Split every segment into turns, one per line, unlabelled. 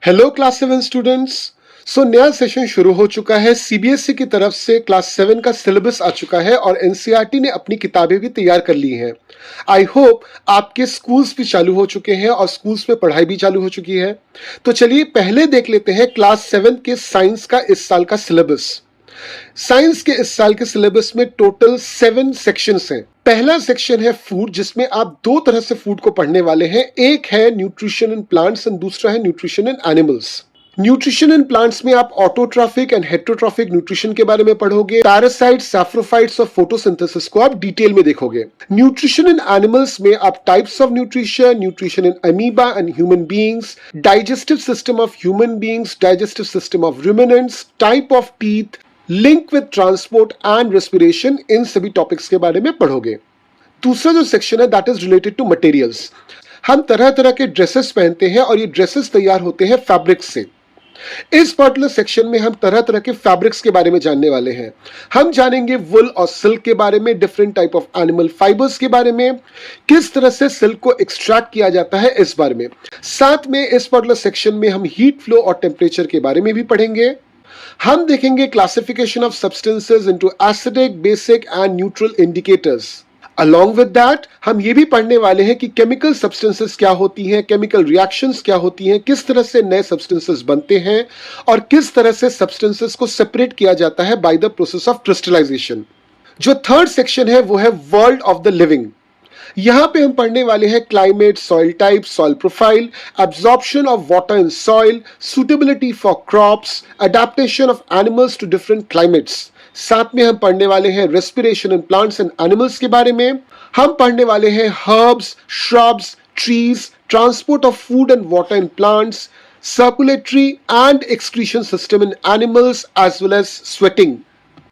Hello class 7 students. नया session शुरू हो चुका है। सीबीएसई की तरफ से क्लास 7 का सिलेबस आ चुका है और एनसीईआरटी ने अपनी किताबें भी तैयार कर ली हैं। आई होप आपके स्कूल्स भी चालू हो चुके हैं और स्कूल्स में पढ़ाई भी चालू हो चुकी है। तो चलिए पहले देख लेते हैं क्लास 7 के साइंस का इस साल का सिलेबस। साइंस के इस साल के सिलेबस में टोटल 7 सेक्शंस हैं। पहला सेक्शन है फूड, जिसमें आप दो तरह से फूड को पढ़ने वाले हैं। एक है न्यूट्रिशन इन प्लांट्स और दूसरा है nutrition in animals. Nutrition in plants में आप ऑटोट्रॉफिक एंड हेटेरोट्रॉफिक न्यूट्रिशन के बारे में पढ़ोगे। पैरासाइट्स, सैप्रोफाइट्स और फोटोसिंथेसिस को आप डिटेल में देखोगे। न्यूट्रिशन इन एनिमल्स में आप types of nutrition, nutrition in amoeba and human beings, digestive system of human beings, digestive system of ruminants, type of teeth, link with transport and respiration, इन सभी topics के बारे में पढ़ोगे। दूसरा जो सेक्शन है that is related to materials. हम तरह तरह के ड्रेसेस पहनते हैं और ये ड्रेसेस तैयार होते हैं फैब्रिक से। इस पर्टिकुलर सेक्शन में हम तरह तरह के फैब्रिक्स के बारे में जानने वाले हैं। हम जानेंगे वुल और सिल्क के बारे में, different type of animal fibres के बारे में, किस तरह से सिल्क को एक्सट्रैक्ट किया जाता है इस बारे में। साथ में इस पर्टिकुलर सेक्शन में हम हीट फ्लो और टेम्परेचर के बारे में भी पढ़ेंगे। हम देखेंगे classification of substances into acidic, basic and neutral indicators. Along with that हम ये भी पढ़ने वाले हैं कि केमिकल सब्सटेंसेस क्या होती हैं, केमिकल रिएक्शंस क्या होती हैं, किस तरह से नए सब्सटेंसेस बनते हैं और किस तरह से सब्सटेंसेस को सेपरेट किया जाता है by the process of crystallization. जो थर्ड सेक्शन है वो है वर्ल्ड ऑफ द लिविंग। यहां पे हम पढ़ने वाले हैं climate, soil type, soil profile, absorption of water in soil, suitability for crops, adaptation of animals to different climates. साथ में हम पढ़ने वाले हैं respiration in plants and animals के बारे में। हम पढ़ने वाले हैं herbs, shrubs, trees, transport of food and water in plants, circulatory and excretion system in animals as well as sweating.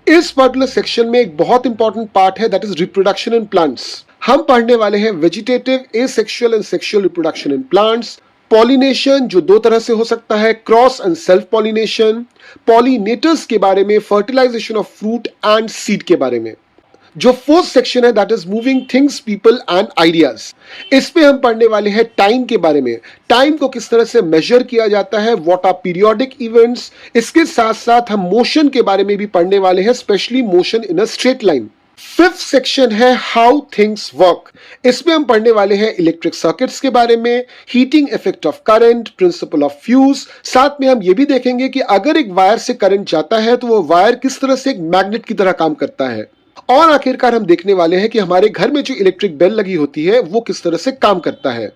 इस पर्टिकुलर सेक्शन में एक बहुत इंपॉर्टेंट पार्ट है that is reproduction in plants. हम पढ़ने वाले हैं vegetative, asexual and sexual reproduction in plants, pollination जो दो तरह से हो सकता है, cross and self pollination, pollinators के बारे में, fertilization of fruit and seed के बारे में। जो फोर्थ सेक्शन है that is moving things, people and ideas. इसमें हम पढ़ने वाले हैं टाइम के बारे में, टाइम को किस तरह से मेजर किया जाता है, व्हाट आर पीरियोडिक इवेंट्स। इसके साथ साथ हम मोशन के बारे में भी पढ़ने वाले हैं, specially motion in a straight line. Fifth section है हाउ थिंग्स वर्क। इसमें हम पढ़ने वाले हैं इलेक्ट्रिक सर्किट्स के बारे में, heating effect of current, principle of fuse. साथ में हम ये भी देखेंगे कि अगर एक वायर से करंट जाता है तो वो वायर किस तरह से एक मैग्नेट की तरह काम करता है। और आखिरकार हम देखने वाले हैं कि हमारे घर में जो इलेक्ट्रिक बेल लगी होती है वो किस तरह से काम करता है।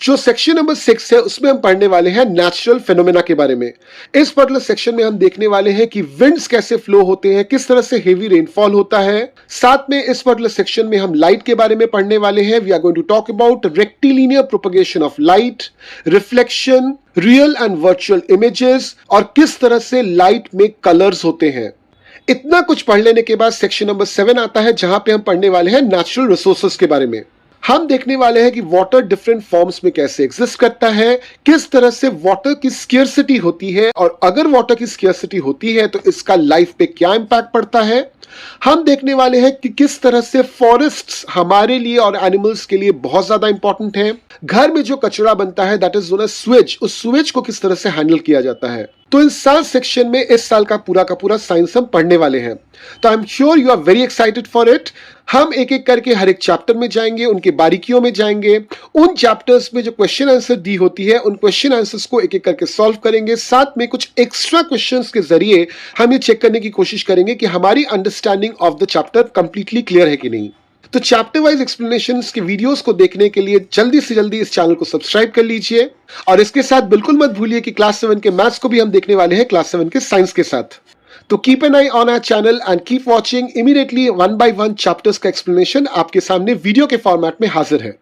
जो सेक्शन नंबर 6 है उसमें हम पढ़ने वाले हैं नेचुरल फेनोमेना के बारे में। इस पर्टिकुलर सेक्शन में हम देखने वाले हैं कि विंड्स कैसे फ्लो होते हैं, किस तरह से हेवी रेनफॉल होता है। साथ में इस पर्टिकुलर सेक्शन में हम लाइट के बारे में पढ़ने वाले हैं। We are going to talk about rectilinear propagation of light, reflection, real and virtual images और किस तरह से लाइट में कलर्स होते हैं। इतना कुछ पढ़ लेने के बाद सेक्शन नंबर 7 आता है जहां पे हम पढ़ने वाले हैं नेचुरल रिसोर्सेज के बारे में। हम देखने वाले हैं कि वाटर डिफरेंट फॉर्म्स में कैसे एग्जिस्ट करता है, किस तरह से वाटर की स्केर्सिटी होती है और अगर वाटर की स्केर्सिटी होती है तो इसका लाइफ पे क्या इंपैक्ट पड़ता है। हम देखने वाले हैं कि किस तरह से फॉरेस्ट्स हमारे लिए और एनिमल्स के लिए बहुत ज्यादा इंपॉर्टेंट है। घर में जो कचरा बनता है that is known as sewage, उस स्वेज को किस तरह से हैंडल किया जाता है। तो इन 7 सेक्शन में इस साल का पूरा साइंस हम पढ़ने वाले हैं। तो I am sure you are very excited for it. हम एक एक करके हर एक चैप्टर में जाएंगे, उनके बारीकियों में जाएंगे, उन चैप्टर्स में जो क्वेश्चन आंसर दी होती है उन क्वेश्चन आंसर्स को एक एक करके सॉल्व करेंगे। साथ में कुछ एक्स्ट्रा क्वेश्चंस के जरिए हम ये चेक करने की कोशिश करेंगे कि हमारी understanding of the chapter completely clear है कि नहीं। तो चैप्टर वाइज एक्सप्लेनेशंस के वीडियोस को देखने के लिए जल्दी से जल्दी इस चैनल को सब्सक्राइब कर लीजिए और इसके साथ बिल्कुल मत भूलिए कि क्लास 7 के मैथ्स को भी हम देखने वाले हैं क्लास 7 के साइंस के साथ। तो keep an eye on our channel and keep watching. Immediately 1 by 1 chapters का एक्सप्लेनेशन आपके सामने वीडियो के फॉर्मेट में हाजिर है।